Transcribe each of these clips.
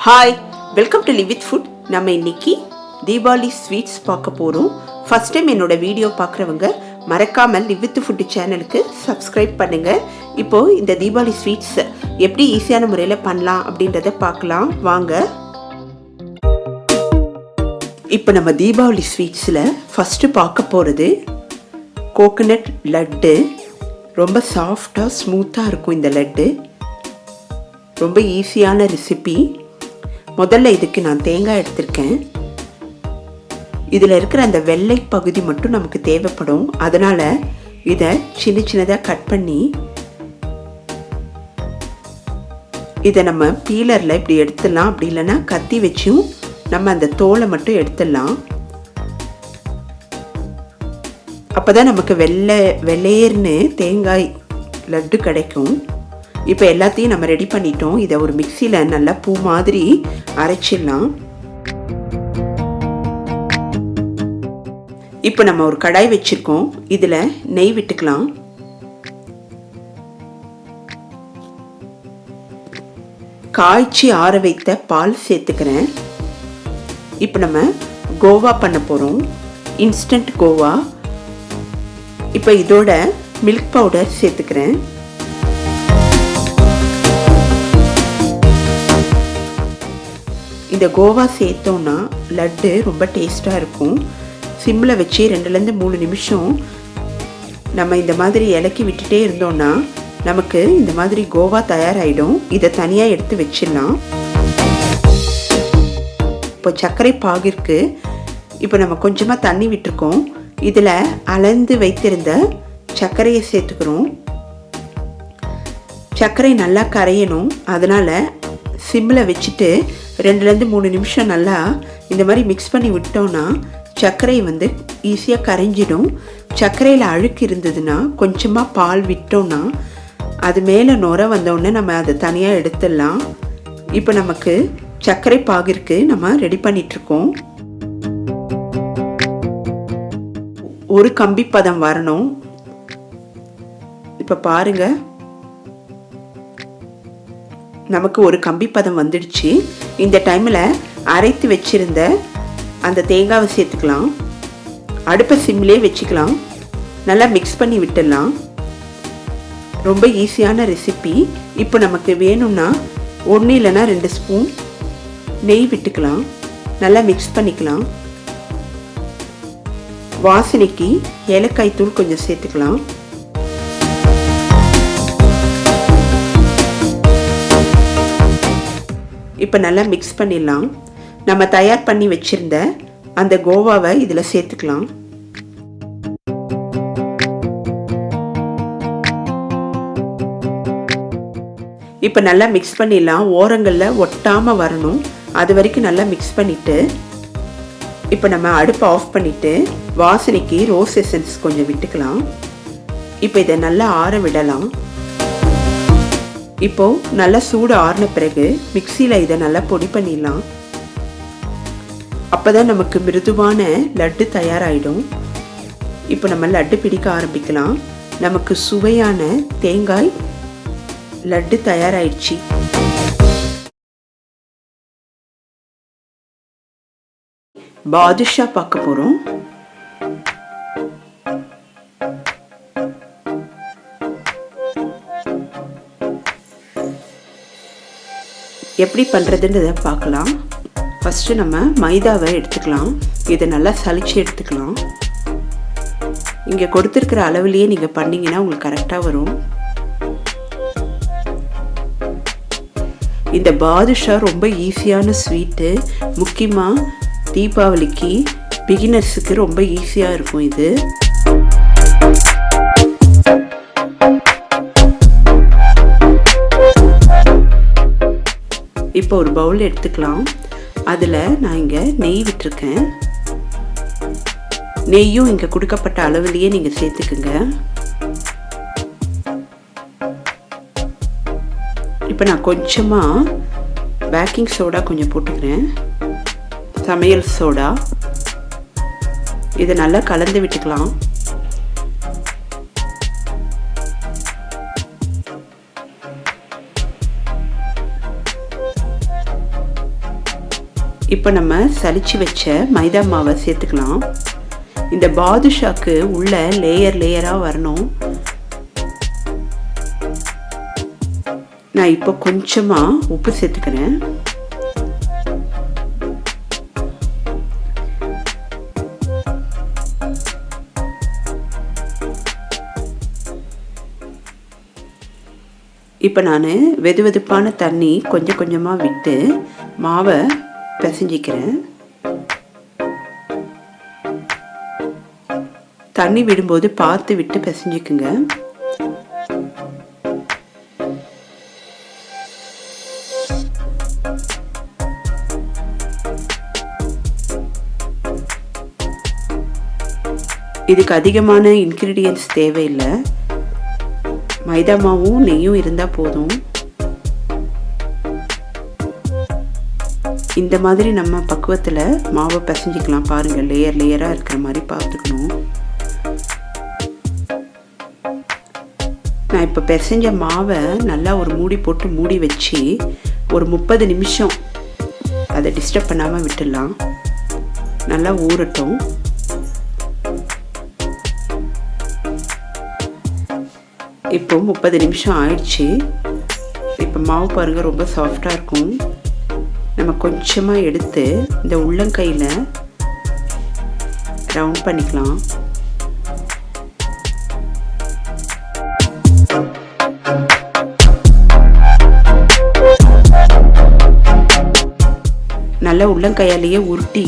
Hi, welcome to live with food. நம்ம இன்னைக்கு Deepavali sweets பார்க்க போகிறோம். ஃபஸ்ட் டைம் என்னோட வீடியோ பார்க்குறவங்க மறக்காமல் லிவ் வித் ஃபுட் சேனலுக்கு சப்ஸ்கிரைப் பண்ணுங்கள். இப்போது இந்த தீபாவளி ஸ்வீட்ஸ் எப்படி ஈஸியான முறையில் பண்ணலாம் அப்படின்றத பார்க்கலாம் வாங்க. இப்போ நம்ம தீபாவளி ஸ்வீட்ஸில் ஃபஸ்ட்டு பார்க்க போகிறது கோகோனட் லட்டு. ரொம்ப சாஃப்டாக ஸ்மூத்தாக இருக்கும் இந்த லட்டு. ரொம்ப ஈஸியான ரெசிபி. முதல்ல இதுக்கு நான் தேங்காய் எடுத்திருக்கேன். இதில் இருக்கிற அந்த வெள்ளை பகுதி மட்டும் நமக்கு தேவைப்படும். அதனால் இதை சின்ன சின்னதாக கட் பண்ணி இதை நம்ம பீலரில் இப்படி எடுத்துடலாம். அப்படி இல்லைன்னா கத்தி வச்சும் நம்ம அந்த தோலை மட்டும் எடுத்துடலாம். அப்போ தான் நமக்கு வெள்ளையர்னு தேங்காய் லட்டு கிடைக்கும். இப்போ எல்லாத்தையும் நம்ம ரெடி பண்ணிட்டோம். இதை ஒரு மிக்சியில் நல்லா பூ மாதிரி அரைச்சிடலாம். இப்போ நம்ம ஒரு கடாய் வச்சுருக்கோம். இதில் நெய் விட்டுக்கலாம். காய்ச்சி ஆற வைத்த பால் சேர்த்துக்கிறேன். இப்போ நம்ம கோவா பண்ண போகிறோம், இன்ஸ்டன்ட் கோவா. இப்போ இதோட மில்க் பவுடர் சேர்த்துக்கிறேன். இந்த கோவா சேர்த்தோன்னா லட்டு ரொம்ப டேஸ்ட்டாக இருக்கும். சிம்மில் வச்சு 2-3 நிமிஷம் நம்ம இந்த மாதிரி இலக்கி விட்டுட்டே இருந்தோன்னா நமக்கு இந்த மாதிரி கோவா தயாராகிடும். இதை தனியாக எடுத்து வச்சிடலாம். இப்போ சர்க்கரை பாகிற்கு இப்போ நம்ம கொஞ்சமாக தண்ணி விட்டுருக்கோம். இதில் அளந்து வைத்திருந்த சர்க்கரையை சேர்த்துக்கிறோம். சர்க்கரை நல்லா கரையணும். அதனால் சிம்மில் வச்சுட்டு 2-3 நிமிஷம் நல்லா இந்த மாதிரி மிக்ஸ் பண்ணி விட்டோன்னா சர்க்கரை ஈஸியாக கரைஞ்சிடும். சர்க்கரையில் அழுக்கு இருந்ததுன்னா கொஞ்சமாக பால் விட்டோன்னா அது மேலே நுர வந்தோடனே நம்ம அதை தனியாக எடுத்துடலாம். இப்போ நமக்கு சர்க்கரை பாகிற்கு நம்ம ரெடி பண்ணிகிட்ருக்கோம். ஒரு கம்பி பதம் வரணும். இப்போ பாருங்கள், நமக்கு ஒரு கம்பி பதம் வந்துடுச்சு. இந்த டைமில் அரைத்து வச்சிருந்த அந்த தேங்காவை சேர்த்துக்கலாம். அடுப்பை சிம்லேயே வச்சுக்கலாம். நல்லா மிக்ஸ் பண்ணி விட்டுடலாம். ரொம்ப ஈஸியான ரெசிபி. இப்போ நமக்கு வேணும்னா 1 இல்லைன்னா 2 ஸ்பூன் நெய் விட்டுக்கலாம். நல்லா மிக்ஸ் பண்ணிக்கலாம். வாசனைக்கு ஏலக்காய் தூள் கொஞ்சம் சேர்த்துக்கலாம். இப்போ நல்லா மிக்ஸ் பண்ணிடலாம். நம்ம தயார் பண்ணி வச்சுருந்த அந்த கோவாவை இதில் சேர்த்துக்கலாம். இப்போ நல்லா மிக்ஸ் பண்ணிடலாம். ஓரங்களில் ஒட்டாமல் வரணும். அது வரைக்கும் நல்லா மிக்ஸ் பண்ணிவிட்டு இப்போ நம்ம அடுப்பை ஆஃப் பண்ணிவிட்டு வாசனைக்கு ரோஸ் எசன்ஸ் கொஞ்சம் விட்டுக்கலாம். இப்போ இதை நல்லா ஆற விடலாம். இப்போது நல்லா சூடு ஆறின பிறகு மிக்சியில் இதை நல்லா பொடி பண்ணிடலாம். அப்போ தான் நமக்கு மிருதுவான லட்டு தயாராகிடும். இப்போ நம்ம லட்டு பிடிக்க ஆரம்பிக்கலாம். நமக்கு சுவையான தேங்காய் லட்டு தயாராகிடுச்சு. பாதுஷா பார்க்க போகிறோம். எப்படி பண்ணுறதுன்றதை பார்க்கலாம். ஃபஸ்ட்டு நம்ம மைதாவை எடுத்துக்கலாம். இதை நல்லா சலிச்சு எடுத்துக்கலாம். இங்கே கொடுத்துருக்கிற அளவுலேயே நீங்கள் பண்ணிங்கன்னா உங்களுக்கு கரெக்டாக வரும். இந்த பாதுஷா ரொம்ப ஈஸியான ஸ்வீட்டு. முக்கியமாக தீபாவளிக்கு பிகினர்ஸுக்கு ரொம்ப ஈஸியாக இருக்கும் இது. இப்போ ஒரு பவுல் எடுத்துக்கலாம். அதில் நான் இங்கே நெய் விட்டுருக்கேன். நெய்யும் இங்கே கொடுக்கப்பட்ட அளவுலேயே நீங்கள் சேர்த்துக்குங்க. இப்போ நான் கொஞ்சமாக பேக்கிங் சோடா கொஞ்சம் போட்டுக்கிறேன், சமையல் சோடா. இதை நல்லா கலந்து விட்டுக்கலாம். இப்போ நம்ம சலிச்சு வச்ச மைதா மாவை சேர்த்துக்கலாம். இந்த பாதுஷாக்கு உள்ள லேயராக வரணும். நான் இப்போ கொஞ்சமாக உப்பு சேர்த்துக்கிறேன். இப்போ நான் வெதுவெதுப்பான தண்ணி கொஞ்சம் கொஞ்சமாக விட்டு மாவை பிசைஞ்சிக்கிறேன். தண்ணி விடும்போது பார்த்து விட்டு பிசைஞ்சிக்குங்க. இதுக்கு அதிகமான இன்க்ரீடியன்ட்ஸ் தேவையில்லை. மைதா மாவும் நெய்யும் இருந்தால் போதும். இந்த மாதிரி நம்ம பக்குவத்தில் மாவை பிசைஞ்சிக்கலாம். பாருங்கள், லேயராக இருக்கிற மாதிரி பார்த்துக்கணும். நான் இப்போ பிசைஞ்ச மாவை நல்லா ஒரு மூடி போட்டு மூடி வச்சு ஒரு 30 நிமிஷம் அதை டிஸ்டர்ப் பண்ணாமல் விட்டுடலாம். நல்லா ஊறட்டும். இப்போ 30 நிமிஷம் ஆயிடுச்சு. இப்போ மாவு பாருங்கள், ரொம்ப சாஃப்டாக இருக்கும். நம்ம கொஞ்சமாக எடுத்து இந்த உள்ளங்கையில் ரவுண்ட் பண்ணிக்கலாம். நல்லா உள்ளங்கையாலேயே உருட்டி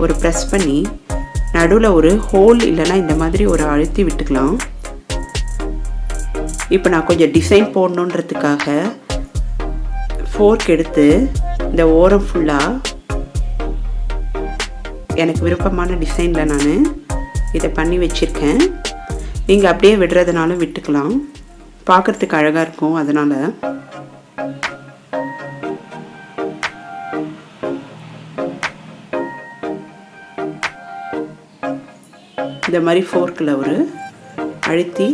ஒரு ப்ரெஸ் பண்ணி நடுவில் ஒரு ஹோல் இல்லைன்னா இந்த மாதிரி ஒரு அழுத்தி விட்டுக்கலாம். இப்போ நான் கொஞ்சம் டிசைன் போடணுன்றதுக்காக ஃபோர்க் எடுத்து இந்த ஓரம் ஃபுல்லாக எனக்கு விருப்பமான டிசைனில் நான் இதை பண்ணி வச்சுருக்கேன். நீங்கள் அப்படியே விடுறதுனாலும் விட்டுக்கலாம், பார்க்குறதுக்கு அழகாக இருக்கும். அதனால் இந்த மாதிரி ஃபோர்க்கில் ஒரு அழுத்தி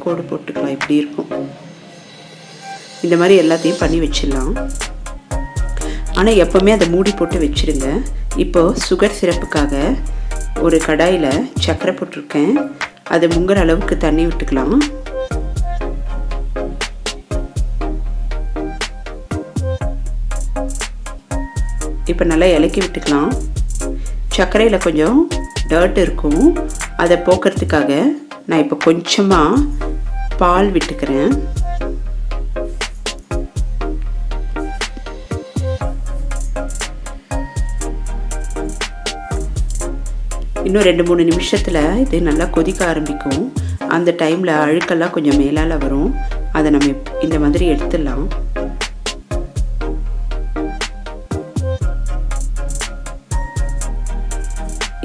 கோடு போட்டுக்கலாம். இப்படி இருக்கும். இந்த மாதிரி எல்லாத்தையும் பண்ணி வச்சிடலாம். ஆனால் எப்போவுமே அதை மூடி போட்டு வச்சுருங்க. இப்போது சுகர் சிரப்புக்காக ஒரு கடாயில் சர்க்கரை போட்டிருக்கேன். அது முங்குற அளவுக்கு தண்ணி விட்டுக்கலாம். இப்போ நல்லா இலக்கி விட்டுக்கலாம். சர்க்கரையில் கொஞ்சம் டர்ட் இருக்கும், அதை போக்குறதுக்காக நான் இப்போ கொஞ்சமாக பால் விட்டுக்கிறேன். இன்னும் 2-3 நிமிஷத்தில் இது நல்லா கொதிக்க ஆரம்பிக்கும். அந்த டைமில் அழுக்கெல்லாம் கொஞ்சம் மேலால் வரும். அதை நம்ம இந்த மாதிரி எடுத்துடலாம்.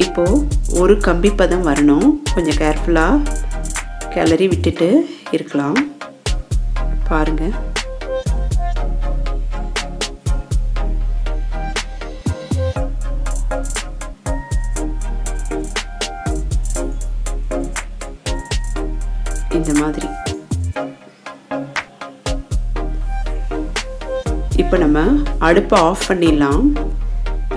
இப்போது ஒரு கம்பி பதம் வரணும். கொஞ்சம் கேர்ஃபுல்லாக கிளறி விட்டுட்டு இருக்கலாம். பாருங்கள், இந்த மாதிரி. இப்போ நம்ம அடுப்பை ஆஃப் பண்ணிடலாம்.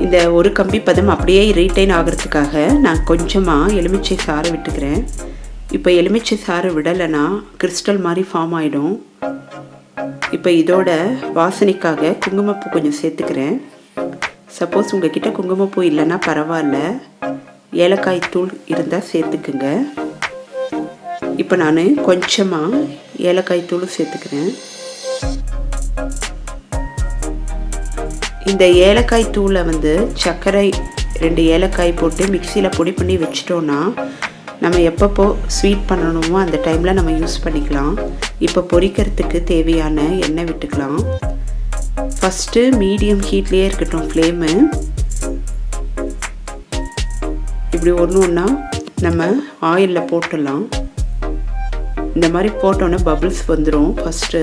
இந்த ஒரு கம்பி பதம் அப்படியே ரீட்டைன் ஆகிறதுக்காக நான் கொஞ்சமாக எலுமிச்சை சாறு விட்டுக்கிறேன். இப்போ எலுமிச்சை சாறு விடலைன்னா கிறிஸ்டல் மாதிரி ஃபார்ம் ஆகிடும். இப்போ இதோட வாசனைக்காக குங்குமப்பூ கொஞ்சம் சேர்த்துக்கிறேன். சப்போஸ் உங்ககிட்ட குங்குமப்பூ இல்லைன்னா பரவாயில்ல, ஏலக்காய் தூள் இருந்தால் சேர்த்துக்குங்க. இப்போ நான் கொஞ்சமாக ஏலக்காய் தூள் சேர்த்துக்கிறேன். இந்த ஏலக்காய் தூளை சர்க்கரை 2 ஏலக்காய் போட்டு மிக்சியில் பொடி பண்ணி வச்சிட்டோன்னா நம்ம எப்பப்போ ஸ்வீட் பண்ணணுமோ அந்த டைமில் நம்ம யூஸ் பண்ணிக்கலாம். இப்போ பொரிக்கிறதுக்கு தேவையான எண்ணெய் விட்டுக்கலாம். ஃபஸ்ட்டு மீடியம் ஹீட்லேயே இருக்கட்டும் ஃப்ளேமு. இப்படி ஒன்றா நம்ம ஆயிலில் போட்டுடலாம். இந்த மாதிரி போட்டோன்னே பபிள்ஸ் வந்துடும். ஃபஸ்ட்டு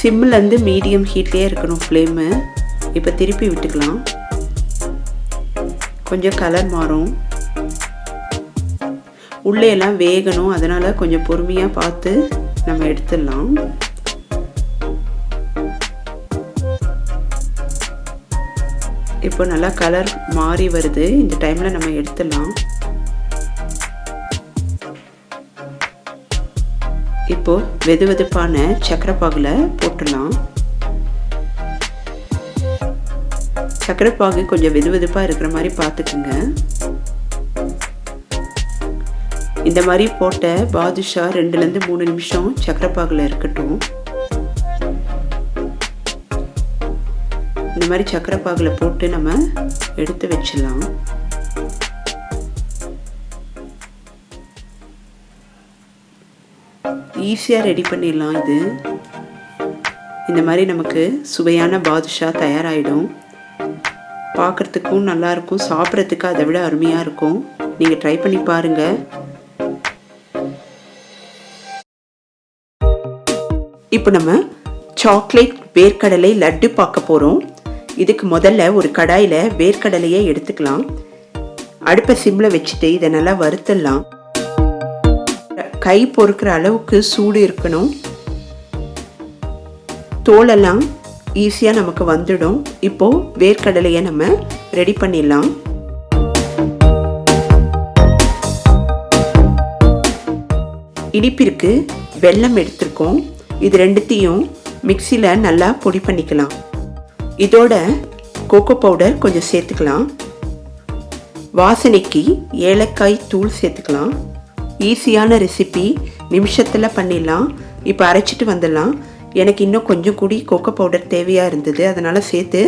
சிம்மிலேருந்து மீடியம் ஹீட்லேயே இருக்கணும் ஃப்ளேமு. இப்போ திருப்பி விட்டுக்கலாம். கொஞ்சம் கலர் மாறும், உள்ளே எல்லாம் வேகணும். அதனால் கொஞ்சம் பொறுமையாக பார்த்து நம்ம எடுத்துடலாம். இப்போ நல்லா கலர் மாறி வருது. இந்த டைமில் நம்ம எடுத்துடலாம். இப்போ வெதுவெதுப்பான சக்கரை பாகுல போட்டுடலாம். சக்கரை பாகு கொஞ்சம் வெதுவெதுப்பாக இருக்கிற மாதிரி பார்த்துக்குங்க. இந்த மாதிரி போட்ட பாதுஷா 2லேருந்து 3 நிமிஷம் சக்கரை பாகுல இருக்கட்டும். இந்த மாதிரி சக்கரை பாகுல போட்டு நம்ம எடுத்து வச்சிடலாம். ஈஸியாக ரெடி பண்ணிடலாம். இது இந்த மாதிரி நமக்கு சுவையான பாதுஷா தயாராகிடும். பார்க்குறதுக்கும் நல்லாயிருக்கும், சாப்பிட்றதுக்கு அதை விட அருமையாக இருக்கும். நீங்கள் ட்ரை பண்ணி பாருங்கள். இப்போ நம்ம சாக்லேட் வேர்க்கடலை லட்டு பார்க்க போகிறோம். இதுக்கு முதல்ல ஒரு கடாயில் வேர்க்கடலையை எடுத்துக்கலாம். அடுப்பை சிம்மில் வச்சுட்டு இதை நல்லா வறுத்துடலாம். கை பொறுக்கிற அளவுக்கு சூடு இருக்கணும். தோலெல்லாம் ஈஸியாக நமக்கு வந்துடும். இப்போது வேர்க்கடலையை நம்ம ரெடி பண்ணிடலாம். இனிப்பிற்கு வெல்லம் எடுத்திருக்கோம். இது ரெண்டுத்தையும் மிக்சியில் நல்லா பொடி பண்ணிக்கலாம். இதோட கோகோ பவுடர் கொஞ்சம் சேர்த்துக்கலாம். வாசனைக்கு ஏலக்காய் தூள் சேர்த்துக்கலாம். ஈஸியான ரெசிபி, நிமிஷத்தில் பண்ணிடலாம். இப்போ அரைச்சிட்டு வந்துடலாம். எனக்கு இன்னும் கொஞ்சம் கூடி கோகோ பவுடர் தேவையாக இருந்தது, அதனால் சேர்த்து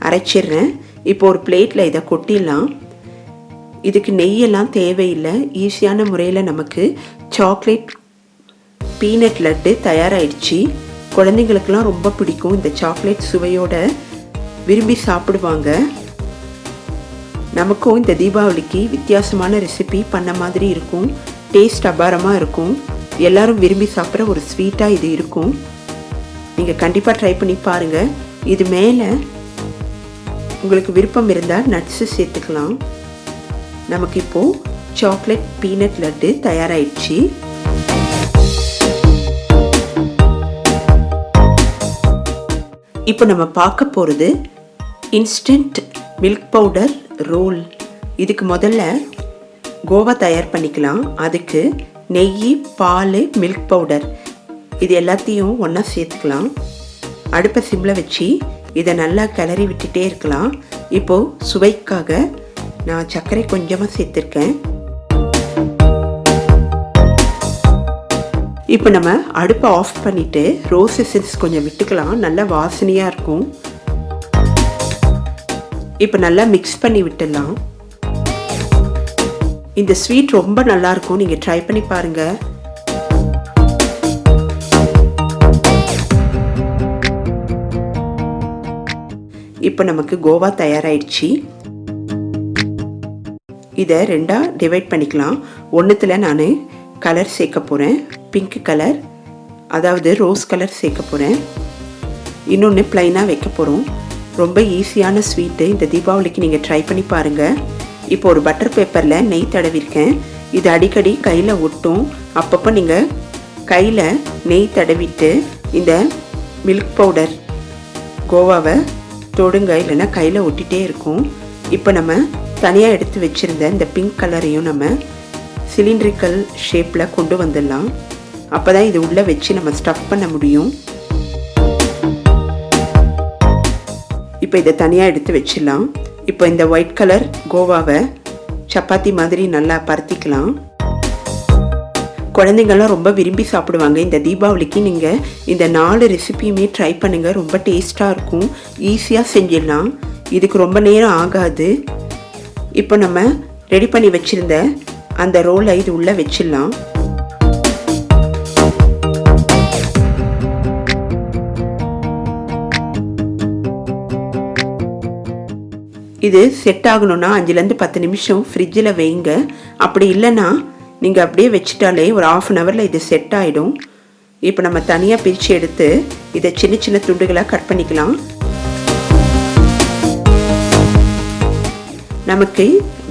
அரைச்சிடுறேன். இப்போ ஒரு பிளேட்டில் இதை கொட்டிடலாம். இதுக்கு நெய்யெல்லாம் தேவையில்லை. ஈஸியான முறையில் நமக்கு சாக்லேட் பீனட் லட்டு தயாராகிடுச்சு. குழந்தைங்களுக்கெல்லாம் ரொம்ப பிடிக்கும். இந்த சாக்லேட் சுவையோட விரும்பி சாப்பிடுவாங்க. நமக்கும் இந்த தீபாவளிக்கு வித்தியாசமான ரெசிபி பண்ண மாதிரி இருக்கும். டேஸ்ட் அபாரமாக இருக்கும். எல்லாரும் விரும்பி சாப்பிட்ற ஒரு ஸ்வீட்டாக இது இருக்கும். நீங்கள் கண்டிப்பாக ட்ரை பண்ணி பாருங்கள். இது மேலே உங்களுக்கு விருப்பம் இருந்தால் நட்ஸு சேர்த்துக்கலாம். நமக்கு இப்போது சாக்லேட் பீனட் லட்டு தயாராகிடுச்சு. இப்போ நம்ம பார்க்க போகிறது இன்ஸ்டன்ட் மில்க் பவுடர் ரோல். இதுக்கு முதல்ல கோவா தயார் பண்ணிக்கலாம். அதுக்கு நெய், பால், மில்க் பவுடர் இது எல்லாத்தையும் ஒன்றா சேர்த்துக்கலாம். அடுப்பை சிம்மில் வச்சு இதை நல்லா கிளறி விட்டுட்டே இருக்கலாம். இப்போது சுவைக்காக நான் சர்க்கரை கொஞ்சமாக சேர்த்துருக்கேன். இப்போ நம்ம அடுப்பை ஆஃப் பண்ணிவிட்டு ரோஸ் எசன்ஸ் கொஞ்சம் விட்டுக்கலாம். நல்லா வாசனையாக இருக்கும். இப்போ நல்லா மிக்ஸ் பண்ணி விட்டுடலாம். இந்த ஸ்வீட் ரொம்ப நல்லாயிருக்கும். நீங்கள் ட்ரை பண்ணி பாருங்கள். இப்போ நமக்கு கோவா தயாராகிடுச்சு. இதை ரெண்டாக டிவைட் பண்ணிக்கலாம். ஒன்றுத்தில் நான் கலர் சேர்க்க போகிறேன். பிங்க் கலர், அதாவது ரோஸ் கலர் சேர்க்க போகிறேன். இன்னொன்று ப்ளைனாக வைக்க போகிறோம். ரொம்ப ஈஸியான ஸ்வீட்டு. இந்த தீபாவளிக்கு நீங்கள் ட்ரை பண்ணி பாருங்கள். இப்போ ஒரு பட்டர் பேப்பரில் நெய் தடவிருக்கேன். இது அடிக்கடி கையில் ஒட்டும். அப்பப்போ நீங்கள் கையில் நெய் தடவிட்டு இந்த மில்க் பவுடர் கோவாவை தொடுங்க, இல்லைன்னா கையில் ஒட்டிகிட்டே இருக்கும். இப்போ நம்ம தனியாக எடுத்து வச்சுருந்த இந்த பிங்க் கலரையும் நம்ம சிலிண்ட்ரிக்கல் ஷேப்பில் கொண்டு வந்துடலாம். அப்போ தான் இது உள்ளே வச்சு நம்ம ஸ்டஃப் பண்ண முடியும். இப்போ இதை தனியாக எடுத்து வச்சிடலாம். இப்போ இந்த ஒயிட் கலர் கோவாவை சப்பாத்தி மாதிரி நல்லா பரத்திக்கலாம். குழந்தைங்கள்லாம் ரொம்ப விரும்பி சாப்பிடுவாங்க. இந்த தீபாவளிக்கு நீங்கள் இந்த 4 ரெசிபியுமே ட்ரை பண்ணுங்கள். ரொம்ப டேஸ்ட்டாக இருக்கும். ஈஸியாக செஞ்சிடலாம். இதுக்கு ரொம்ப நேரம் ஆகாது. இப்போ நம்ம ரெடி பண்ணி வச்சுருந்த அந்த ரோலை இது உள்ளே வச்சிடலாம். இது செட் ஆகணும்னா 5லேருந்து 10 நிமிஷம் ஃப்ரிட்ஜில் வைங்க. அப்படி இல்லைன்னா நீங்கள் அப்படியே வச்சுட்டாலே ஒரு 1/2 அன் ஹவரில் இது செட் ஆகிடும். இப்போ நம்ம தனியாக பிரித்து எடுத்து இதை சின்ன சின்ன துண்டுகளாக கட் பண்ணிக்கலாம். நமக்கு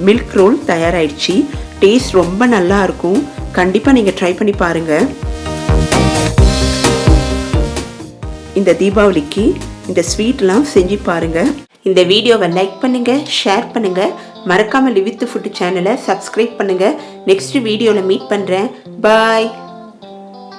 மில்க் ரோல் தயாராகிடுச்சு. டேஸ்ட் ரொம்ப நல்லா இருக்கும். கண்டிப்பாக நீங்கள் ட்ரை பண்ணி பாருங்கள். இந்த தீபாவளிக்கு இந்த ஸ்வீட்லாம் செஞ்சு பாருங்கள். இந்த வீடியோவை லைக் பண்ணுங்கள், ஷேர் பண்ணுங்கள், மறக்காமல் லிவ் வித் ஃபுட் சேனலை சப்ஸ்கிரைப் பண்ணுங்கள். நெக்ஸ்ட் வீடியோவில் மீட் பண்ணுறேன். பாய்.